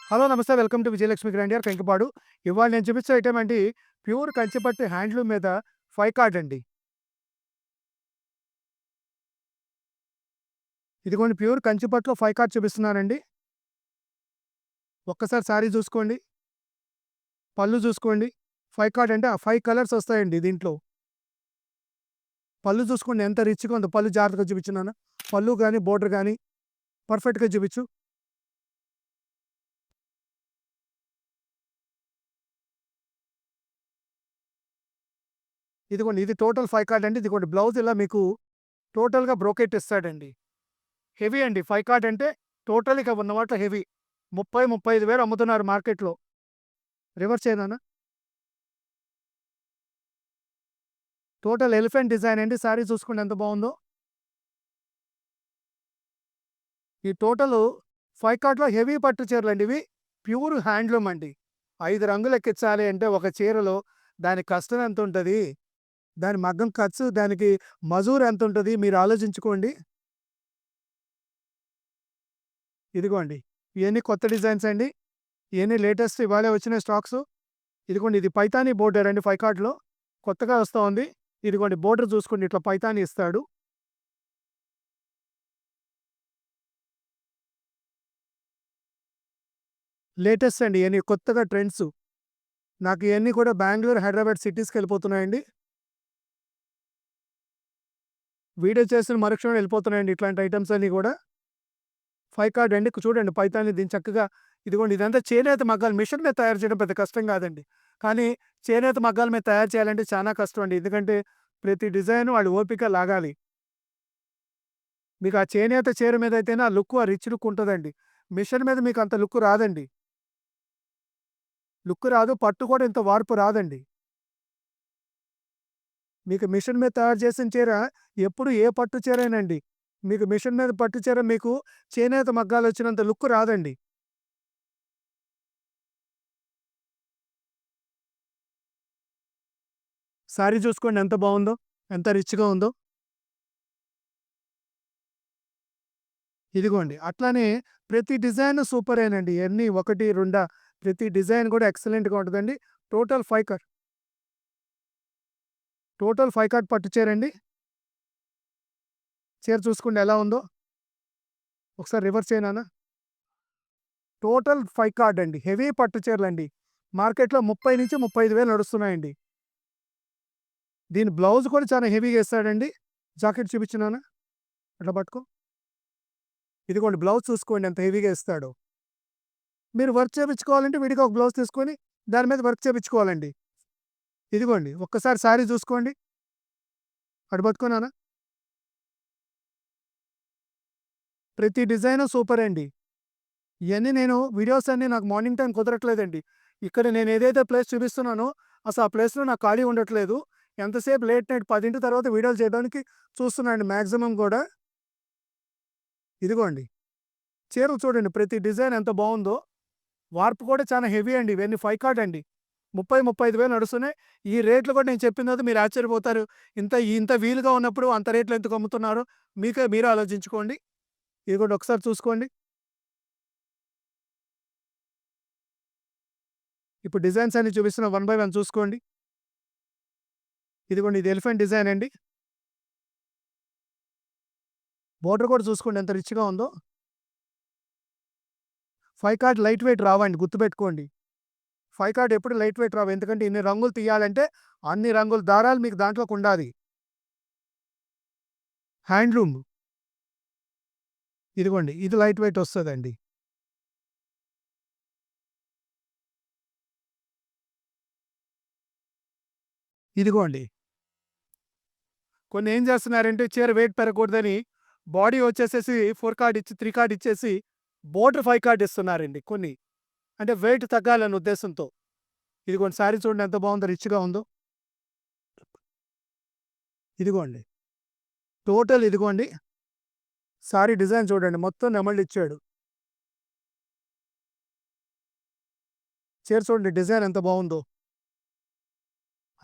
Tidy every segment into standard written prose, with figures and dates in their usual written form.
Hello! నమస్తే. Welcome to Vijayalakshmi grandeur Kankipadu. ఇవాళ నేను చూపించే ఐటెమ్ అండి ప్యూర్ కంచిపట్టు హ్యాండ్లూమ్ మీద ఫై కార్డ్ అండి. ఇదిగోండి ప్యూర్ కంచిపట్టులో ఫై కార్డ్ చూపిస్తున్నానండి. ఒక్కసారి శారీ చూసుకోండి. పళ్ళు చూసుకోండి. ఫై కార్డ్ అంటే ఆ 5 కలర్స్ వస్తాయండి దీంట్లో. పళ్ళు చూసుకోండి ఎంత రిచ్‌గా ఉందో. పళ్ళు జాగ్రత్తగా చూపించు. పళ్ళు గాని, బోర్డర్ గాని పర్ఫెక్ట్‌గా చూపించు. ఇదిగోండి ఇది టోటల్ ఫై కార్డ్ అండి. ఇదిగోండి బ్లౌజ్ ఇలా మీకు టోటల్‌గా బ్రోకెట్ ఇస్తాడండి. హెవీ అండి. ఫై కార్డ్ అంటే టోటల్ ఇక ఉన్న మాటలో హెవీ. 30, 35,000 అమ్ముతున్నారు మార్కెట్‌లో. రివర్స్ చేయి నాన్న. టోటల్ ఎలిఫెంట్ డిజైన్ అండి. శారీ చూసుకోండి ఎంత బావుందో. ఈ టోటలు 5 కార్డ్‌లో హెవీ పట్టు చీరలండి ఇవి. ప్యూర్ హ్యాండ్లూమ్ అండి. 5 రంగులు ఎక్కించాలి అంటే ఒక చీరలో దాని కష్టం ఎంతుంటది? దాని మగ్గం ఖర్చు, దానికి మజూరు ఎంతుంటది? మీరు ఆలోచించుకోండి. ఇదిగోండి. ఇయన్నీ కొత్త డిజైన్స్ అండి. ఇయన్నీ లేటెస్ట్ ఇవాళే వచ్చిన స్టాక్సు. ఇదిగోండి ఇది పైతానీ బోర్డర్ అండి 5 కార్డ్‌లో. కొత్తగా వస్తా ఉంది. ఇదిగోండి బోర్డర్ చూసుకోండి ఇట్లా పైతానీ ఇస్తాడు. లేటెస్ట్ అండి ఇయన్నీ కొత్తగా ట్రెండ్సు. నాకు ఇయన్నీ కూడా బెంగుళూరు, హైదరాబాద్ సిటీస్‌కెళ్ళిపోతున్నాయండి. వీడియో చేసిన మరుక్షణం వెళ్ళిపోతున్నాయండి ఇట్లాంటి ఐటెమ్స్ అన్నీ గూడా. 5 కార్డ్ అండి. చూడండి పైతాని దీన్ని చక్కగా ఇదిగోండి ఇదంతా చేనేత మగ్గాలు మిషన్ మీద తయారు చేయడం పెద్ద కష్టం గాదండి. కానీ చేనేత మగ్గాల మీద తయారు చేయాలంటే చానా కష్టం అండి. ఎందుకంటే ప్రతి డిజైను వాళ్ళు ఓపిక లాగాలి. మీకు ఆ చేనేత చీర మీద అయితేనే ఆ లుక్కు, ఆ రిచ్ లుక్ ఉంటదండి. మిషన్ మీద మీకు అంత లుక్ రాదండి. లుక్ రాదు. పట్టు కూడా ఇంత వార్పు రాదండి. మీకు మిషన్ మీద తయారు చేసిన చీర ఎప్పుడు ఏ పట్టు చీరేనండి. మీకు మిషన్ మీద పట్టు చీర మీకు చేనేత మగ్గాలొచ్చినంత లుక్ రాదండి. శారీ చూసుకోండి ఎంత బావుందో. ఎంత రిచ్‌గా ఉందో. ఇదిగోండి. అట్లానే ప్రతి డిజైను సూపరేనండి. ఇయన్నీ 1, 2 ప్రతి డిజైన్ గూడా ఎక్సలెంట్‌గా ఉంటదండి. టోటల్ 5 కట్ టోటల్ 5 కట్ పట్టు చీరండి. చీర చూసుకోండి ఎలా ఉందో. ఒకసారి రివర్స్ చేయి నాన్న. టోటల్ 5 కార్డ్ అండి. హెవీ పట్టు చీరలండి. మార్కెట్‌లో 30,000-35,000 నడుస్తున్నాయండి. దీని బ్లౌజ్ కూడా చాలా హెవీగా ఇస్తాడండి. జాకెట్ చూపించు నాన్న. అట్లా పట్టుకో. ఇదిగోండి బ్లౌజ్ చూసుకోండి ఎంత హెవీగా ఇస్తాడో. మీరు వర్క్ చేపించుకోవాలంటే విడిగా ఒక బ్లౌజ్ తీసుకొని దాని మీద వర్క్ చేపించుకోవాలండి. ఇదిగోండి ఒక్కసారి శారీ చూసుకోండి. అటు పట్టుకో నాన్న. ప్రతి డిజైను సూపరండి. ఇయన్నీ నేను వీడియోస్ అన్నీ నాకు మార్నింగ్ టైమ్ కుదరట్లేదండి. ఇక్కడ నేను ఏదైతే ప్లేస్ చూపిస్తున్నానో అసలు ఆ ప్లేస్‌లో నాకు ఖాళీ ఉండట్లేదు. ఎంతసేపు లేట్ నైట్ 10 తర్వాత వీడియోలు చేయడానికి చూస్తున్నానండి మాక్సిమం గూడా. ఇదిగోండి. చీరలు చూడండి ప్రతి డిజైన్ ఎంత బావుందో. వార్పు కూడా చాలా హెవీ అండి. ఇవన్నీ 5 కార్డ్ అండి. 30, 35,000 నడుస్తున్నాయి. ఈ రేట్లు కూడా నేను చెప్పిన తర్వాత మీరు ఆశ్చర్యపోతారు. ఇంత వీలుగా ఉన్నప్పుడు అంత రేట్లు ఎందుకు అమ్ముతున్నారో మీరే ఆలోచించుకోండి. ఇది కూడా ఒకసారి చూసుకోండి. ఇప్పుడు డిజైన్స్ అన్ని చూపిస్తున్నా వన్ బై వన్ చూసుకోండి. ఇదిగోండి ఇది ఎలిఫెంట్ డిజైన్ అండి. బోర్డర్ కూడా చూసుకోండి ఎంత రిచ్‌గా ఉందో. 5 కార్డ్ లైట్ వెయిట్ రావండి గుర్తుపెట్టుకోండి. 5 కార్డ్ ఎప్పుడు లైట్ వెయిట్ రావు. ఎందుకంటే ఇన్ని రంగులు తీయాలంటే అన్ని రంగుల దారాలు మీకు దాంట్లోకుండాలి. హ్యాండ్లూమ్. ఇదిగోండి ఇది లైట్ వెయిట్ వస్తదండి. ఇదిగోండి. కొన్ని ఏం చేస్తున్నారంటే చీర వెయిట్ పెరగకూడదని బాడీ వచ్చేసేసి 4 కార్డ్ ఇచ్చి 3 కార్డ్ ఇచ్చేసి బోర్డర్ 5 కార్డ్ ఇస్తున్నారండి కొన్ని. అంటే వెయిట్ తగ్గాలన్న ఉద్దేశంతో. ఇదిగోండి శారీ చూడండి ఎంత బావుందో రిచ్‌గా ఉందో. ఇదిగోండి. టోటల్ ఇదిగోండి. శారీ డిజైన్ చూడండి మొత్తం నెమళ్ళిచ్చాడు. చీర చూడండి డిజైన్ ఎంత బావుందో.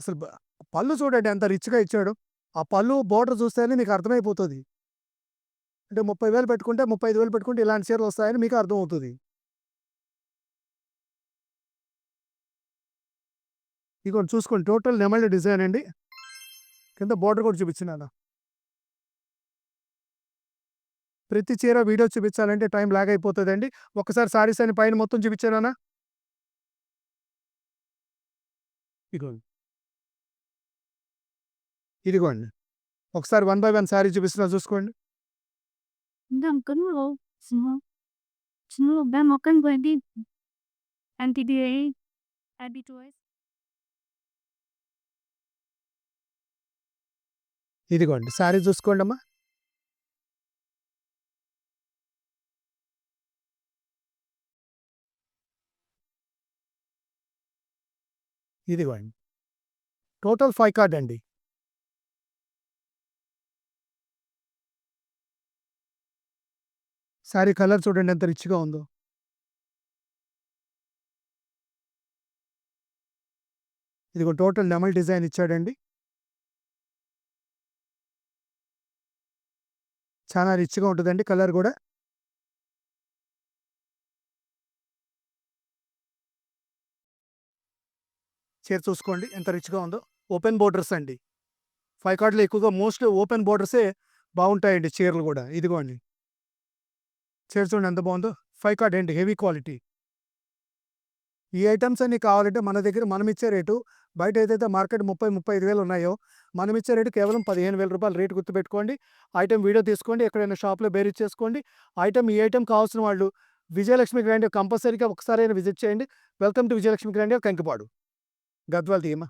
అసలు పళ్ళు చూడండి ఎంత రిచ్‌గా ఇచ్చాడో. ఆ పళ్ళు బోర్డర్ చూస్తేనే మీకు అర్థమైపోతది. అంటే 30,000 పెట్టుకుంటే 35,000 పెట్టుకుంటే ఇలాంటి చీరలొస్తాయని మీకు అర్థమవుతది. ఇదిగోండి చూసుకోండి టోటల్ నెమలి డిజైన్ అండి. కింద బోర్డర్ కూడా చూపించినాను. ప్రతి చీర వీడియో చూపించాలంటే టైం లాగ్ అయిపోతుందండి. ఒక్కసారి సారీస్ అని పైన మొత్తం చూపించానా? ఇదిగోండి. ఇదిగోండి. ఒకసారి 1 బై 1 సారీ చూపిస్తున్నా చూసుకోండి. Danken Snow ben makan badi anti dia habituais. ఇదిగోండి. సారీ చూసుకోండమ్మా. ఇదిగోండి. టోటల్ 5 కార్డ్ అండి. సారీ కలర్ చూడండి ఎంత రిచ్‌గా ఉందో. ఇదిగో టోటల్ నెమలి డిజైన్ ఇచ్చాడండి. చాలా రిచ్‌గా ఉంటదండి కలర్ గూడా. చీర చూసుకోండి ఎంత రిచ్‌గా ఉందో. ఓపెన్ బోర్డర్స్ అండి. 5 కార్డ్‌లో ఎక్కువగా మోస్ట్‌లీ ఓపెన్ బోర్డర్సే బావుంటాయండి చీరలు గూడా. ఇదిగోండి. చీర చూడండి ఎంత బావుందో. 5 కార్డ్ అండి హెవీ క్వాలిటీ. ఈ ఐటెమ్స్ అన్నీ కావాలంటే మన దగ్గర మనమిచ్చే రేటు బయట ఏదైతే మార్కెట్ 30, 35,000 ఉన్నాయో మనమిచ్చే రేటు కేవలం రూ. 15,000 రేటు గుర్తుపెట్టుకోండి. ఐటెమ్ వీడియో తీసుకోండి. ఎక్కడైనా షాప్‌లో బేరిచ్చేసుకోండి. ఐటెమ్ ఈ ఐటెమ్ కావాల్సిన వాళ్ళు విజయలక్ష్మి గ్రాండ్ కంపల్సరీగా ఒకసారైనా విజిట్ చేయండి. Welcome to Vijayalakshmi grand Kankipadu. Gadwal తీయమ్మా.